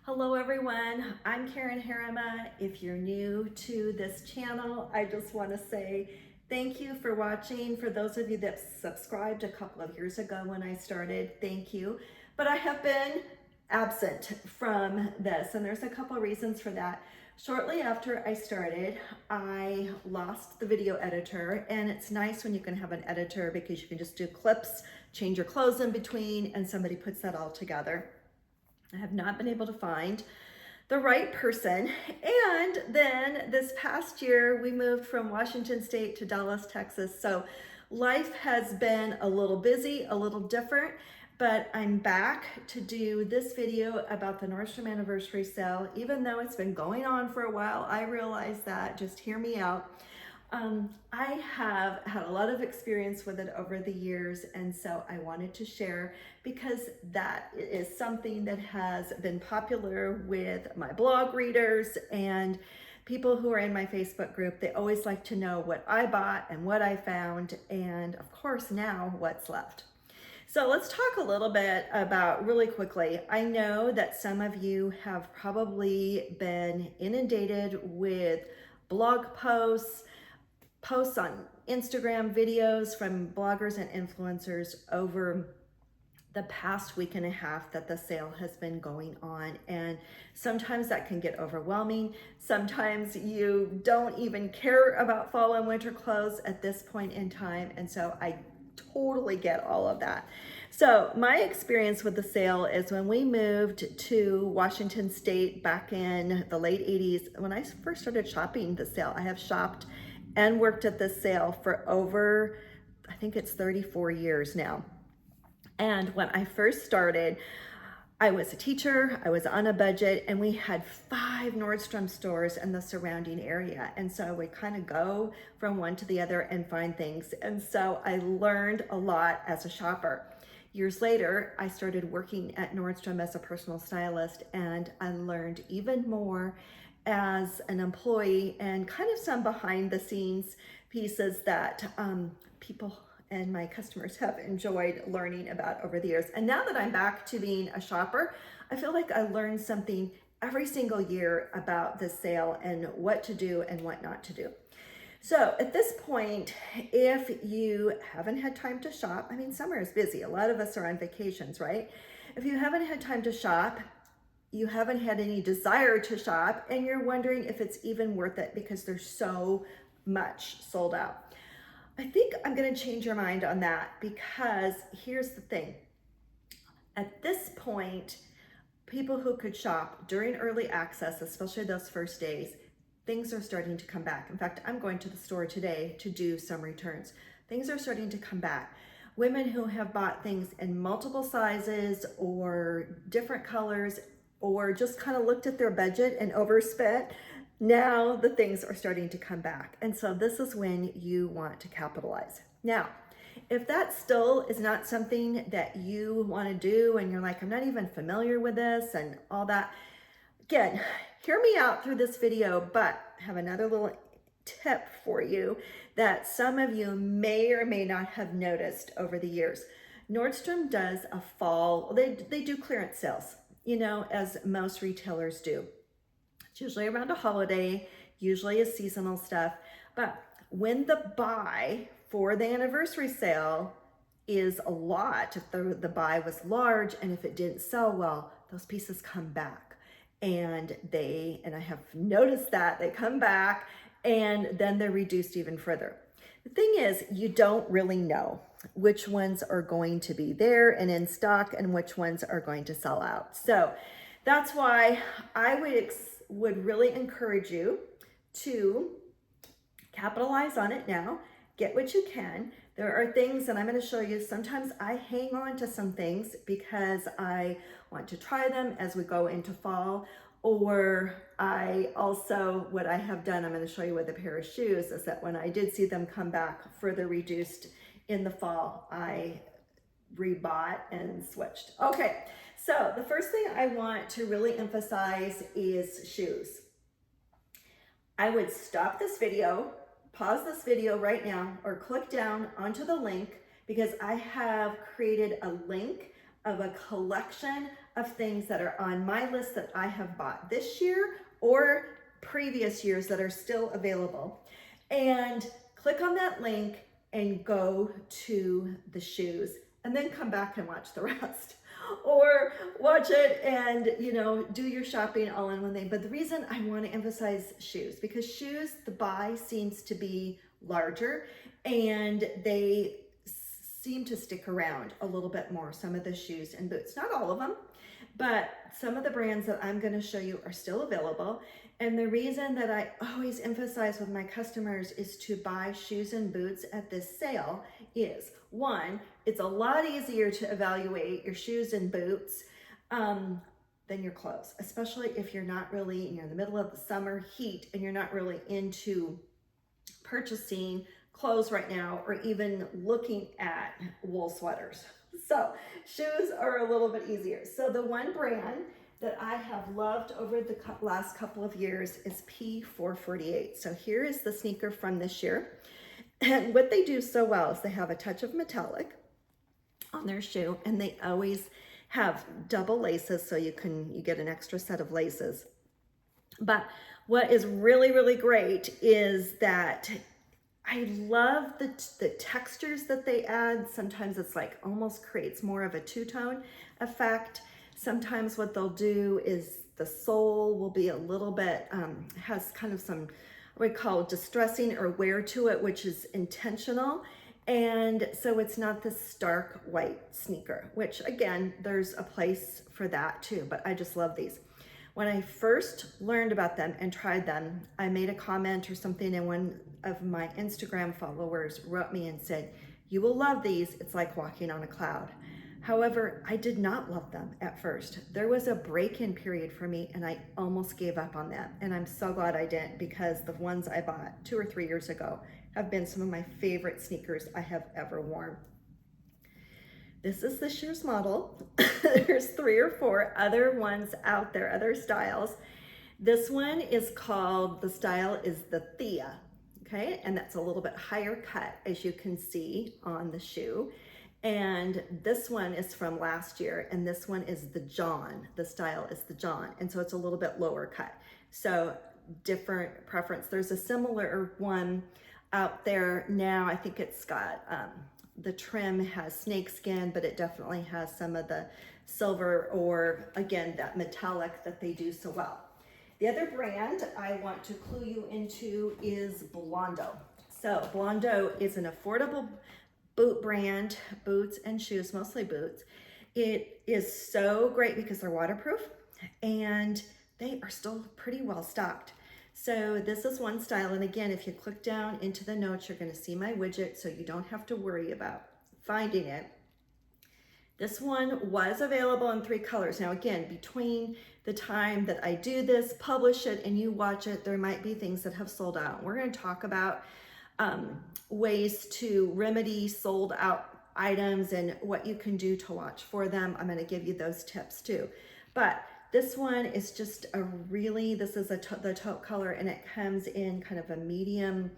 Hello everyone, I'm Karen Harima. If you're new to this channel, I just want to say thank you for watching. For those of you that subscribed a couple of years ago when I started, thank you. But I have been absent from this, and there's a couple of reasons for that. Shortly after I started, I lost the video editor, and it's nice when you can have an editor because you can just do clips, change your clothes in between, and somebody puts that all together. I have not been able to find the right person. And then this past year, we moved from Washington State to Dallas, Texas. So life has been a little busy, a little different, but I'm back to do this video about the Nordstrom anniversary sale. Even though it's been going on for a while, I realize that, just hear me out. I have had a lot of experience with it over the years, and so I wanted to share because that is something that has been popular with my blog readers and people who are in my Facebook group. They always like to know what I bought and what I found, and of course now what's left. So let's talk a little bit about, really quickly, I know that some of you have probably been inundated with blog posts on Instagram, videos from bloggers and influencers over the past week and a half that the sale has been going on. And sometimes that can get overwhelming. Sometimes you don't even care about fall and winter clothes at this point in time. And so I totally get all of that. So my experience with the sale is when we moved to Washington State back in the late 80s, when I first started shopping the sale. I have shopped and worked at this sale for over, I think it's 34 years now. And when I first started, I was a teacher, I was on a budget, and we had 5 Nordstrom stores in the surrounding area. And so I would kind of go from one to the other and find things. And so I learned a lot as a shopper. Years later, I started working at Nordstrom as a personal stylist, and I learned even more as an employee and kind of some behind the scenes pieces that people and my customers have enjoyed learning about over the years. And now that I'm back to being a shopper, I feel like I learn something every single year about this sale and what to do and what not to do. So at this point, if you haven't had time to shop, I mean, summer is busy. A lot of us are on vacations, right? If you haven't had time to shop, you haven't had any desire to shop, and you're wondering if it's even worth it because there's so much sold out. I think I'm going to change your mind on that, because here's the thing. At this point, people who could shop during early access, especially those first days, things are starting to come back. In fact, I'm going to the store today to do some returns. Things are starting to come back. Women who have bought things in multiple sizes or different colors, or just kind of looked at their budget and overspent, now the things are starting to come back. And so this is when you want to capitalize. Now, if that still is not something that you want to do, and you're like, I'm not even familiar with this and all that, again, hear me out through this video, but I have another little tip for you that some of you may or may not have noticed over the years. Nordstrom does a fall, they do clearance sales, you know, as most retailers do. It's usually around a holiday, usually is seasonal stuff. But when the buy for the anniversary sale is a lot, if the buy was large and if it didn't sell well, those pieces come back. And I have noticed that they come back and then they're reduced even further. The thing is, you don't really know which ones are going to be there and in stock and which ones are going to sell out. So that's why I would really encourage you to capitalize on it now, get what you can. There are things, and I'm going to show you, sometimes I hang on to some things because I want to try them as we go into fall. Or I also, what I have done, I'm going to show you with a pair of shoes, is that when I did see them come back further reduced in the fall, I rebought and switched. Okay, so the first thing I want to really emphasize is shoes. I would stop this video, pause this video right now, or click down onto the link, because I have created a link of a collection of things that are on my list that I have bought this year or previous years that are still available. And click on that link and go to the shoes and then come back and watch the rest. Or watch it and, do your shopping all in one thing. But the reason I want to emphasize shoes, because shoes, the buy seems to be larger and they seem to stick around a little bit more, some of the shoes and boots. Not all of them, but some of the brands that I'm going to show you are still available. And the reason that I always emphasize with my customers is to buy shoes and boots at this sale is, one, it's a lot easier to evaluate your shoes and boots than your clothes, especially if you're not really, you're in the middle of the summer heat and you're not really into purchasing clothes right now or even looking at wool sweaters. So shoes are a little bit easier. So the one brand that I have loved over the last couple of years is P448. So here is the sneaker from this year. And what they do so well is they have a touch of metallic on their shoe, and they always have double laces, so you get an extra set of laces. But what is really, really great is that I love the textures that they add. Sometimes it's like almost creates more of a two-tone effect. Sometimes what they'll do is the sole will be a little bit, has kind of some, what we call distressing or wear to it, which is intentional. And so it's not this stark white sneaker, which again, there's a place for that too, but I just love these. When I first learned about them and tried them, I made a comment or something, and one of my Instagram followers wrote me and said, "You will love these. It's like walking on a cloud." However, I did not love them at first. There was a break-in period for me and I almost gave up on them. And I'm so glad I didn't, because the ones I bought 2 or 3 years ago have been some of my favorite sneakers I have ever worn. This is this year's model. There's 3 or 4 other ones out there, other styles. This one is called, the style is the Thea, okay? And that's a little bit higher cut, as you can see on the shoe. And this one is from last year, and this one is the John. The style is the John, and so it's a little bit lower cut. So different preference. There's a similar one out there now. I think it's got, the trim has snakeskin, but it definitely has some of the silver or, again, that metallic that they do so well. The other brand I want to clue you into is Blondo. So Blondo is an affordable boot brand, boots and shoes, mostly boots. It is so great because they're waterproof and they are still pretty well stocked. So this is one style, and again, if you click down into the notes, you're going to see my widget, so you don't have to worry about finding it. This one was available in 3 colors. Now again, between the time that I do this, publish it, and you watch it, there might be things that have sold out. We're going to talk about ways to remedy sold out items and what you can do to watch for them. I'm going to give you those tips too. But this one is just a really, this is the taupe color, and it comes in kind of a medium,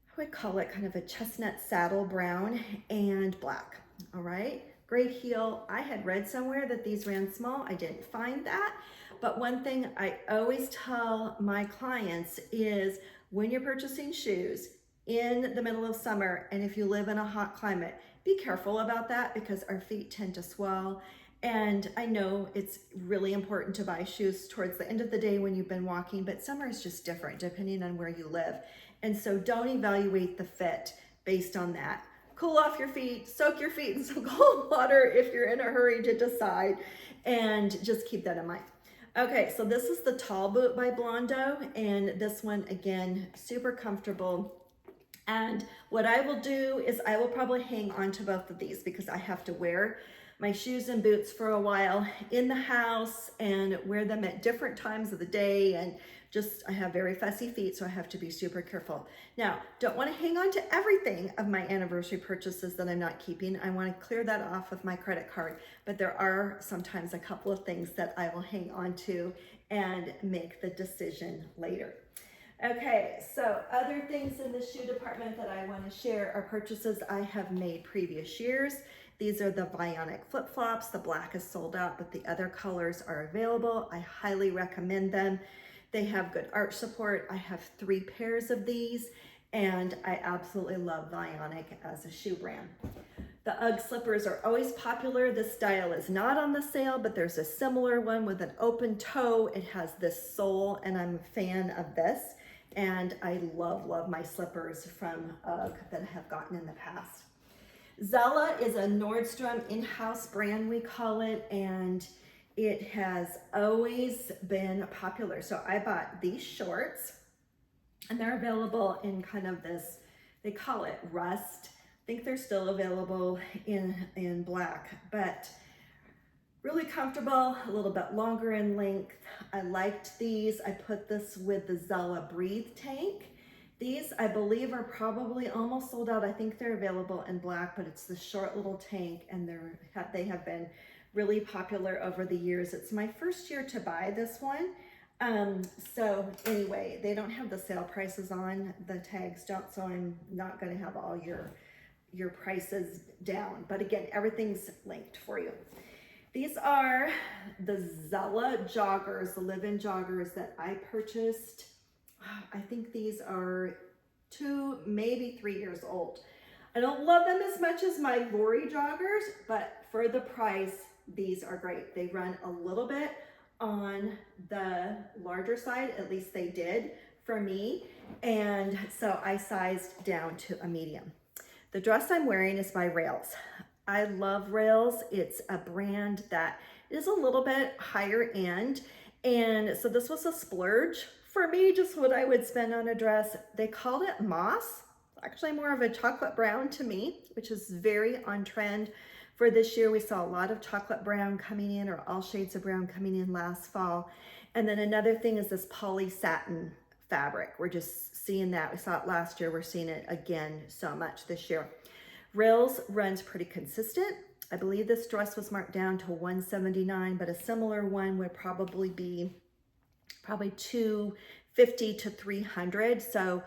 I would call it kind of a chestnut saddle brown and black. All right, great heel. I had read somewhere that these ran small. I didn't find that. But one thing I always tell my clients is when you're purchasing shoes in the middle of summer, and if you live in a hot climate, be careful about that because our feet tend to swell. And I know it's really important to buy shoes towards the end of the day when you've been walking, but summer is just different depending on where you live. And so don't evaluate the fit based on that. Cool off your feet, soak your feet in some cold water if you're in a hurry to decide, and just keep that in mind. Okay, so this is the tall boot by Blondo, and this one, again, super comfortable. And what I will do is I will probably hang on to both of these because I have to wear my shoes and boots for a while in the house and wear them at different times of the day, and just, I have very fussy feet, so I have to be super careful. Now, don't want to hang on to everything of my anniversary purchases that I'm not keeping. I want to clear that off of my credit card, but there are sometimes a couple of things that I will hang on to and make the decision later. Okay, so other things in the shoe department that I want to share are purchases I have made previous years. These are the Bionic flip-flops. The black is sold out, but the other colors are available. I highly recommend them. They have good arch support. I have 3 pairs of these, and I absolutely love Bionic as a shoe brand. The UGG slippers are always popular. This style is not on the sale, but there's a similar one with an open toe. It has this sole, and I'm a fan of this. And I love my slippers from UGG that I have gotten in the past. Zella is a Nordstrom in-house brand, we call it, and it has always been popular. So I bought these shorts, and they're available in kind of this, they call it rust. I think they're still available in black, but really comfortable, a little bit longer in length. I liked these. I put this with the Zella Breathe tank. These, I believe, are probably almost sold out. I think they're available in black, but it's the short little tank, and they have been really popular over the years. It's my first year to buy this one. So anyway, they don't have the sale prices on, the tags don't, so I'm not gonna have all your prices down. But again, everything's linked for you. These are the Zella joggers, the live-in joggers that I purchased. I think these are 2, maybe 3 years old. I don't love them as much as my Lori joggers, but for the price, these are great. They run a little bit on the larger side, at least they did for me. And so I sized down to a medium. The dress I'm wearing is by Rails. I love Rails. It's a brand that is a little bit higher end. And so this was a splurge for me, just what I would spend on a dress. They called it moss, actually more of a chocolate brown to me, which is very on trend for this year. We saw a lot of chocolate brown coming in, or all shades of brown coming in last fall. And then another thing is this poly satin fabric. We're just seeing that. We saw it last year. We're seeing it again so much this year. Rails runs pretty consistent. I believe this dress was marked down to $179, but a similar one would probably be $250 to $300. So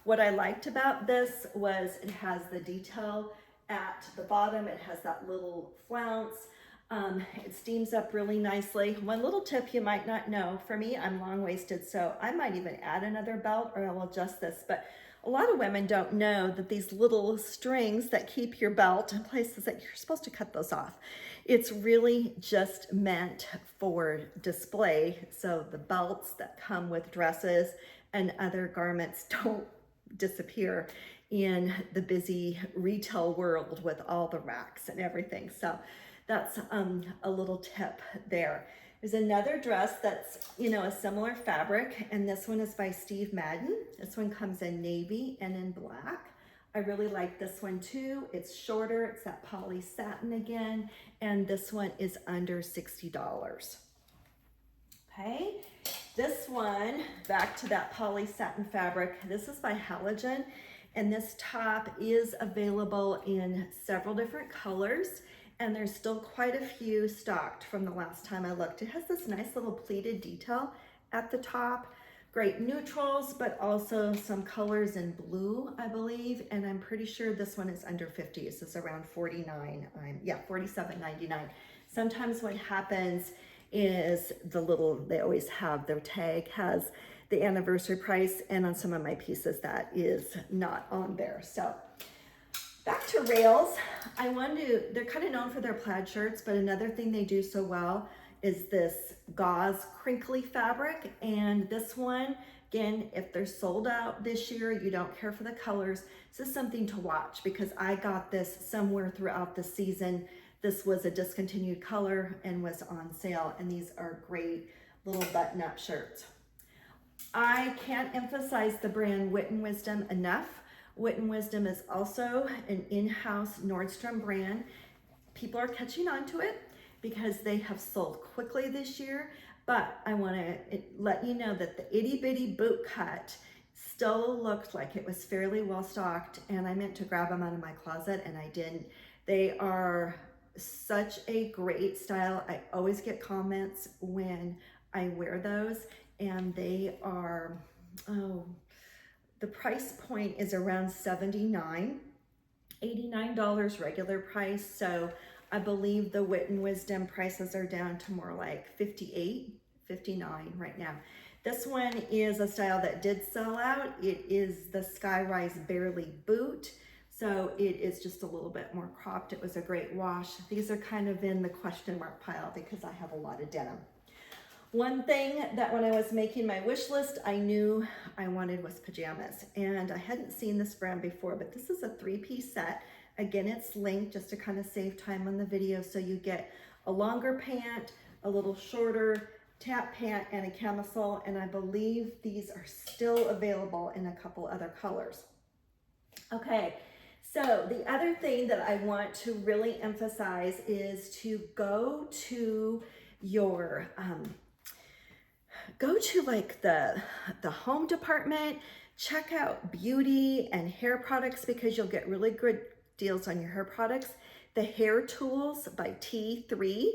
what I liked about this was it has the detail at the bottom. It has that little flounce. It steams up really nicely. One little tip you might not know, for me, I'm long-waisted, so I might even add another belt, or I'll adjust this, but a lot of women don't know that these little strings that keep your belt in places, that you're supposed to cut those off. It's really just meant for display, so the belts that come with dresses and other garments don't disappear in the busy retail world with all the racks and everything. So that's a little tip there. There's another dress that's, a similar fabric, and this one is by Steve Madden. This one comes in navy and in black. I really like this one too. It's shorter, it's that poly satin again, and this one is under $60. Okay, this one, back to that poly satin fabric. This is by Halogen, and this top is available in several different colors. And there's still quite a few stocked from the last time I looked. It has this nice little pleated detail at the top, great neutrals, but also some colors in blue, I believe. And I'm pretty sure this one is under 50. This is around $47.99. Sometimes what happens is they always have their tag has the anniversary price, and on some of my pieces that is not on there. So back to Rails, they're kind of known for their plaid shirts, but another thing they do so well is this gauze crinkly fabric. And this one, again, if they're sold out this year, you don't care for the colors, this is something to watch, because I got this somewhere throughout the season. This was a discontinued color and was on sale, and these are great little button-up shirts. I can't emphasize the brand Wit and Wisdom enough. Wit and Wisdom is also an in-house Nordstrom brand. People are catching on to it because they have sold quickly this year, but I want to let you know that the itty bitty boot cut still looked like it was fairly well stocked, and I meant to grab them out of my closet and I didn't. They are such a great style. I always get comments when I wear those, and they are, the price point is around $79, $89 regular price. So I believe the Wit and Wisdom prices are down to more like 58, 59 right now. This one is a style that did sell out. It is the Skyrise Barely Boot. So it is just a little bit more cropped. It was a great wash. These are kind of in the question mark pile because I have a lot of denim. One thing that when I was making my wish list, I knew I wanted was pajamas. And I hadn't seen this brand before, but this is a 3-piece set. Again, it's linked just to kind of save time on the video. So you get a longer pant, a little shorter tap pant, and a camisole. And I believe these are still available in a couple other colors. Okay, so the other thing that I want to really emphasize is to go to your like the home department, check out beauty and hair products because you'll get really good deals on your hair products. The Hair Tools by T3,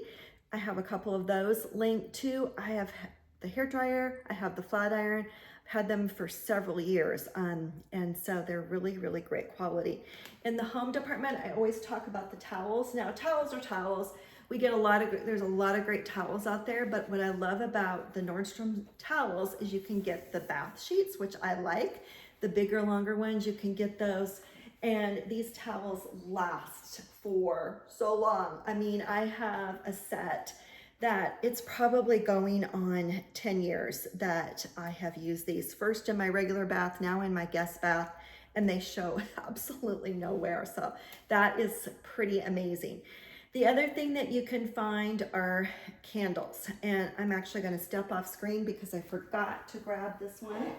I have a couple of those linked too. I have the hair dryer, I have the flat iron, I've had them for several years, and so they're really, really great quality. In the home department, I always talk about the towels. Now, towels are towels. We get there's a lot of great towels out there, but what I love about the Nordstrom towels is you can get the bath sheets, which I like. The bigger, longer ones, you can get those. And these towels last for so long. I mean, I have a set that it's probably going on 10 years that I have used these. First in my regular bath, now in my guest bath, and they show absolutely no wear. So that is pretty amazing. The other thing that you can find are candles, and I'm actually going to step off screen because I forgot to grab this one.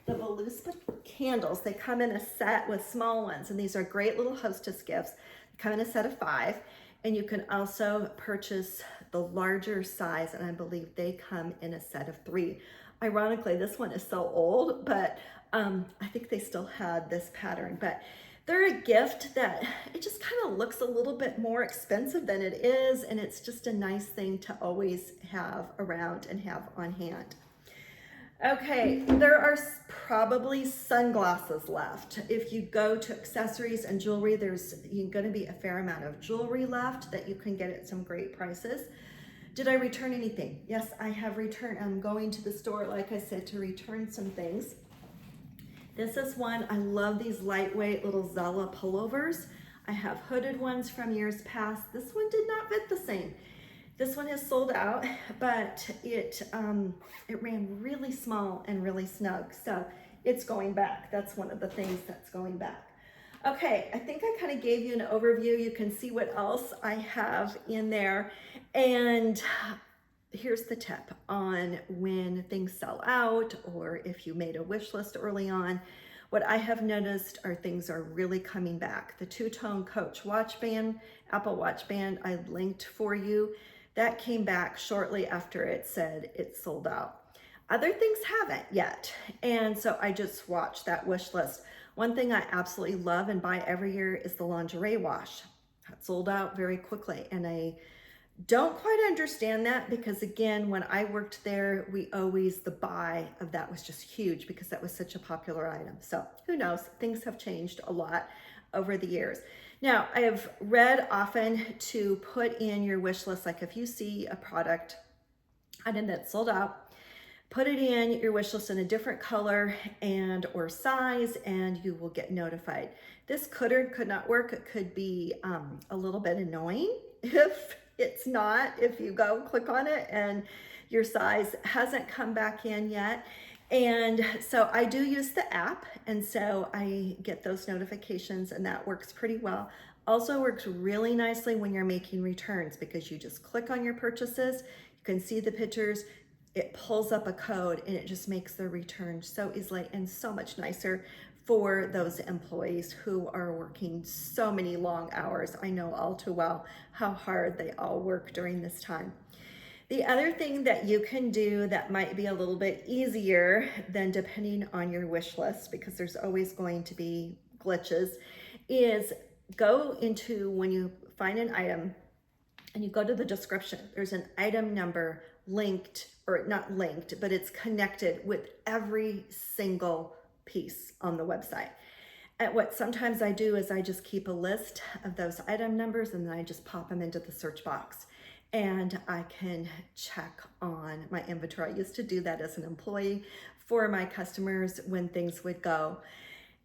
The Voluspa candles, they come in a set with small ones, and these are great little hostess gifts. They come in a set of 5, and you can also purchase the larger size, and I believe they come in a set of 3. Ironically, this one is so old, but I think they still had this pattern, but they're a gift that it just kind of looks a little bit more expensive than it is, and it's just a nice thing to always have around and have on hand. Okay, there are probably sunglasses left. If you go to accessories and jewelry, there's going to be a fair amount of jewelry left that you can get at some great prices. Did I return anything? Yes, I have returned. I'm going to the store, like I said, to return some things. This is one, I love these lightweight little Zella pullovers. I have hooded ones from years past. This one did not fit the same. This one is sold out, but it ran really small and really snug. So it's going back. That's one of the things that's going back. Okay, I think I kind of gave you an overview. You can see what else I have in there. And here's the tip on when things sell out, or if you made a wish list early on. What I have noticed are things are really coming back. The two-tone Coach watch band, Apple Watch band, I linked for you. That came back shortly after it said it sold out. Other things haven't yet. And so I just watched that wish list. One thing I absolutely love and buy every year is the lingerie wash. That sold out very quickly. And I don't quite understand that because, again, when I worked there, the buy of that was just huge because that was such a popular item. So who knows? Things have changed a lot over the years. Now, I have read often to put in your wish list, like if you see a product item that's sold out, put it in your wish list in a different color and or size, and you will get notified. This could or could not work. It could be a little bit annoying if it's not, if you go click on it and your size hasn't come back in yet. And so I do use the app, and so I get those notifications, and that works pretty well. Also works really nicely when you're making returns because you just click on your purchases, you can see the pictures, it pulls up a code, and it just makes the return so easily and so much nicer for those employees who are working so many long hours. I know all too well how hard they all work during this time. The other thing that you can do that might be a little bit easier than depending on your wish list, because there's always going to be glitches, is go into, when you find an item and you go to the description, there's an item number linked, or not linked, but it's connected with every single piece on the website. And what sometimes I do is I just keep a list of those item numbers and then I just pop them into the search box and I can check on my inventory. I used to do that as an employee for my customers when things would go.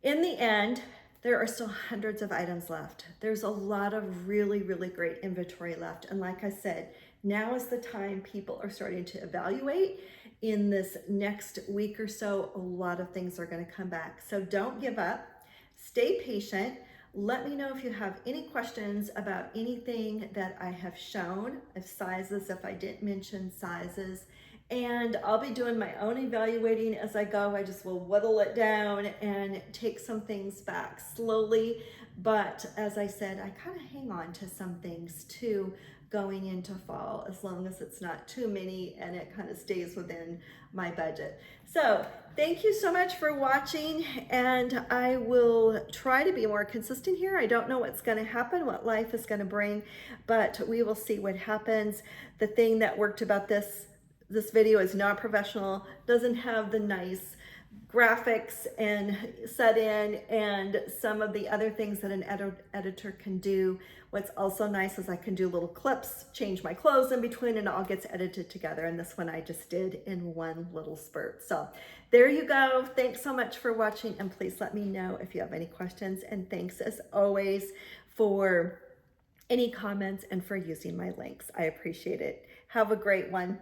In the end, there are still hundreds of items left. There's a lot of really, really great inventory left. And like I said, now is the time people are starting to evaluate. In this next week or so, a lot of things are going to come back. So don't give up. Stay patient. Let me know if you have any questions about anything that I have shown, of sizes, if I didn't mention sizes. And I'll be doing my own evaluating as I go. I just will whittle it down and take some things back slowly. But as I said, I kind of hang on to some things too going into fall, as long as it's not too many and it kind of stays within my budget. So thank you so much for watching, and I will try to be more consistent here. I don't know what's going to happen, what life is going to bring, but we will see what happens. The thing that worked about this video is not professional, doesn't have the nice graphics and set in and some of the other things that an editor can do. What's also nice is I can do little clips, change my clothes in between, and it all gets edited together. And this one I just did in one little spurt. So there you go. Thanks so much for watching, and please let me know if you have any questions. And thanks as always for any comments and for using my links. I appreciate it. Have a great one.